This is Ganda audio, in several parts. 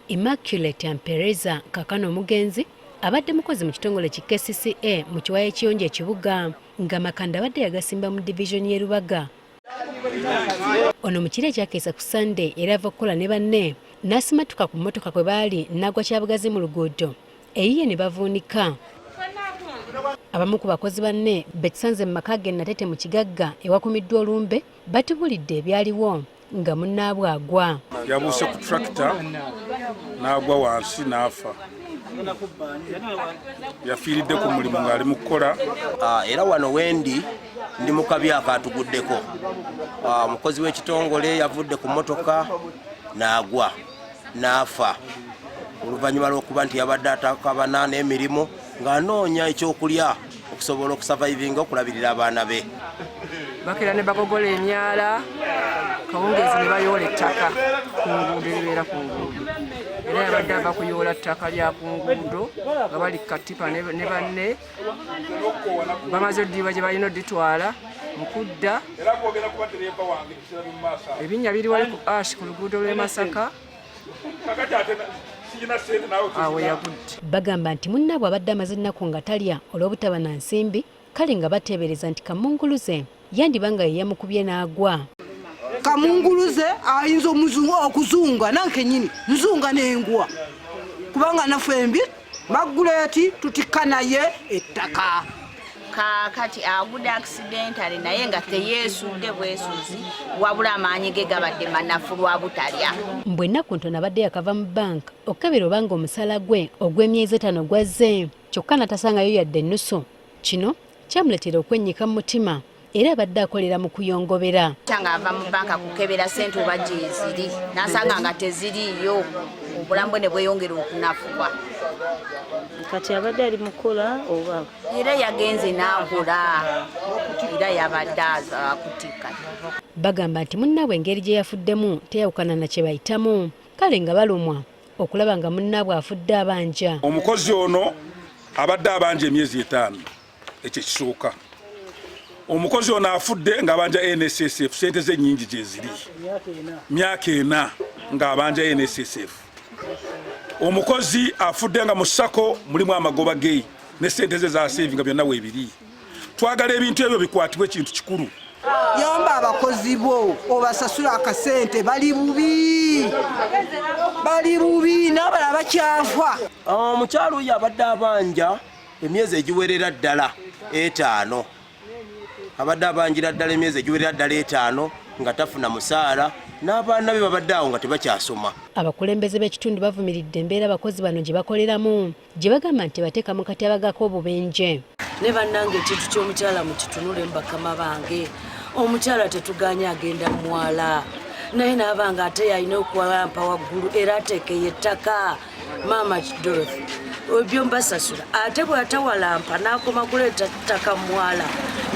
Immaculate Ampereza kakano omugenzi abadde mukozi mu kitongole ki KCCA mu kiwayi ekiyonja ekibuga nga makanda abadde yagasimba mu division y'e Lubaga. Ono mu kiro ekyakeesa ku Sunday era ava okukola ne banne n'asimatuka ku mmotoka kwe baali naagwa kyabugazi mu luguudo eyiye ne bavuunika. Abamu ku bakozi banne betusanze mu maka ge Natete mu kigagga ewakumiddwa olumbe batubulidde ebyaliwo nga munnaabwe agwa. Yabuuse ku tulakita naagwa wansi n'afa. Yafiridde ku mulimu ng'ali mu kukola. Era wano wendi ndi mu kabi akaatuguddeko. Mukozi w'ekitongole yavudde ku mmotoka naagwa n'afa. Oluvannyuma lw'okuba nti yabadde atakabana n'emirimu ng'anoonya ekyokulya okusobola okusavayivinga okulabirira abaana be. Bakera ne bagogola emyala kawungezi ne bayoola ettaka ku nguudo eribeera ku nguudo. Era yabadde ava kuyoola ttaka lya ku nguudo nga bali katipa ne banne bamaze oddiibwa gye balina odditwala mu kudda. Ebinnya biri wali ku ash ku luguudo lw'e Masaka. Awo yagudde. Bagamba nti munnaabwe abadde amaze ennaku nga talya olw'obutaba na nsimbi kale nga bateebereza nti kamunguluze yandiba nga ye yamukubye n'agwa. Kamunguluze ayinza okuzunga nanke nyini nzunga n'engwa kubanga nafembi maguleti tutikka naye ettaka. Kati agudde accidentally naye nga teyeesudde bwesuzi wabula amaanyi ge gabadde manafu lwa butalya. Mbwe ennaku ntono abadde yakava mu banka okukebera obanga omusala gwe ogw'emyezi 5 gwazze kyokka natasangayo yadde ennusu. Kino kyamuleetera okwennyika mu mutima era abadde akolera mu kuyongobera. Kyanga ava mu banka kukebera ssente oba gye ziri n'asanga nga teziriiyo obulamu ne bweyongera okunafuwa. Kati abadde ali mukola oba era yagenze n'akola era yabadde akutika. Bagamba nti munnaabwe engeri gye yafuddemu teyawukana na kye bayitamu kale nga balumwa okulaba nga munnaabwe afudde abanja. Omukozi ono abadde abanja emyezi 5 ekyo kisooka. Omukozi ono afudde ng'abanja NSSF ssente ze nnyingi gye ziri myaka 4 ng'abanja NSSF. Omukozi afudde nga mu ssako mulimu amagoba ge ne ssente ze za saving byonna weebiri. Twagala ebintu ebyo bikwatibwe ekintu kikulu. Yamba abakozi bo obasasula akasente bali bubi n'abalala bakyafa. Omukyalo oyo abadde abanja emyezi egiwerera ddala 5. Abadde abanjira ddala emyezi egiwerera ddala 5 nga tafuna musaala n'abaana be babadde awo nga tebakyasoma. Abakulembeze b'ekitundu bavumiridde embeera abakozi bano gye bakoleramu gye bagamba nti bateeka mu katyabagako obubenje. ne bannange ekintu ky'omukyala mu kitunule mu bakama bange. Omukyala tetuganya agenda mwala naye n'abanga ate yalina okuwalampa waggulu era ateekeyo ettaka. Maama Dorothy ebyo mbasasula ate bw'atawalampa n'akoma kuleeta ttaka mwala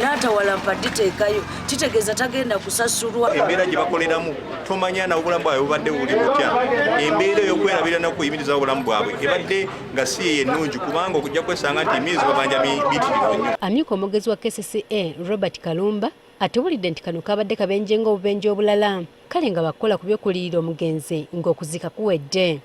n'atawalampa diteekayo kitegeeza tagenda kusasulwa. Embeera gye bakoleramu tomanya na obulamu bwabwe bubadde buli butya. Embeera ey'okwerabira n'okuyimiriza obulamu bwabwe ebadde nga si ennungi kubanga okujja kwesanga nti emyezi babanja bitirivu nnyo. Amyuka omwogezi wa KCCA Robert Kalumba atubulidde nti kano kabadde kabenje ng'obubenje obulala kale nga bakola ku by'okuliyirira omugenzi ng'okuzika kuwedde.